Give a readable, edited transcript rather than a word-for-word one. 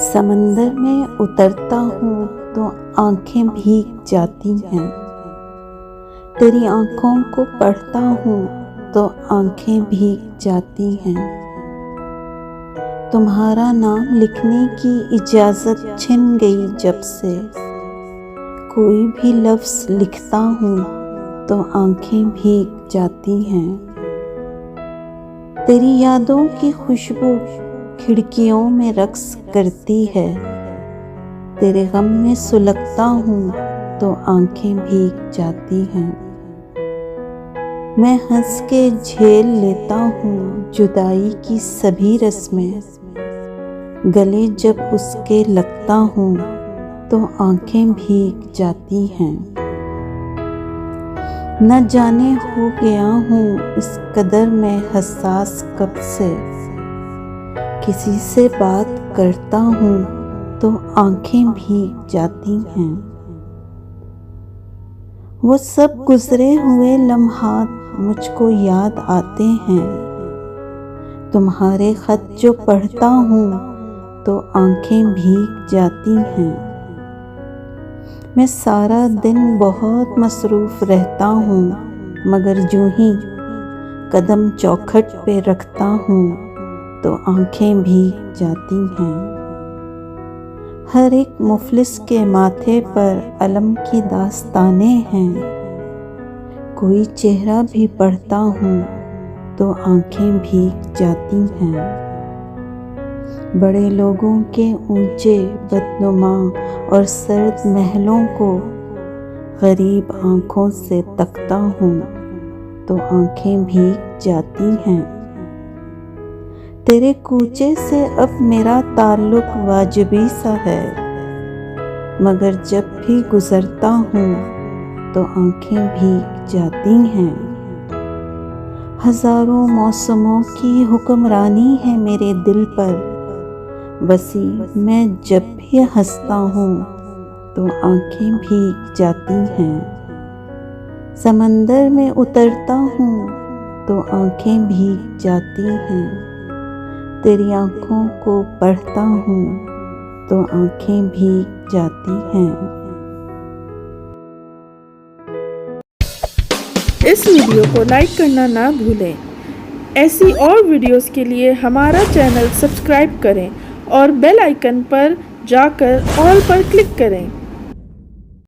समंदर में उतरता हूँ तो आंखें भीग जाती हैं। तेरी आंखों को पढ़ता हूँ तो आंखें भीग जाती हैं। तुम्हारा नाम लिखने की इजाज़त छिन गई जब से। कोई भी लफ्ज़ लिखता हूँ तो आंखें भीग जाती हैं। तेरी यादों की खुशबू खिड़कियों में रक्स करती है। तेरे गम में सुलगता हूँ तो आंखें भीग जाती हैं। मैं हंस के झेल लेता हूँ जुदाई की सभी रस्में। गले जब उसके लगता हूँ तो आंखें भीग जाती हैं। न जाने हो गया हूँ इस कदर मैं हसास कब से। किसी से बात करता हूँ तो आंखें भीग जाती हैं। वो सब गुजरे हुए लम्हात मुझको याद आते हैं। तुम्हारे खत जो पढ़ता हूँ तो आंखें भीग जाती हैं। मैं सारा दिन बहुत मसरूफ़ रहता हूँ, मगर यूं ही कदम चौखट पे रखता हूँ तो आंखें भीग जाती हैं। हर एक मुफलिस के माथे पर अलम की दास्तानें हैं। कोई चेहरा भी पढ़ता हूँ तो आंखें भीग जाती हैं। बड़े लोगों के ऊंचे बदनुमा और सर्द महलों को गरीब आंखों से तकता हूँ तो आंखें भीग जाती हैं। तेरे कूचे से अब मेरा ताल्लुक वाजिबी सा है, मगर जब भी गुजरता हूँ तो आंखें भीग जाती हैं। हजारों मौसमों की हुक्मरानी है मेरे दिल पर। बसी मैं जब भी हंसता हूँ तो आंखें भीग जाती हैं। समंदर में उतरता हूँ तो आंखें भीग जाती हैं। तेरी आंखों को पढ़ता हूँ तो आंखें भीग जाती हैं। इस वीडियो को लाइक करना ना भूलें। ऐसी और वीडियोस के लिए हमारा चैनल सब्सक्राइब करें और बेल आइकन पर जाकर ऑल पर क्लिक करें।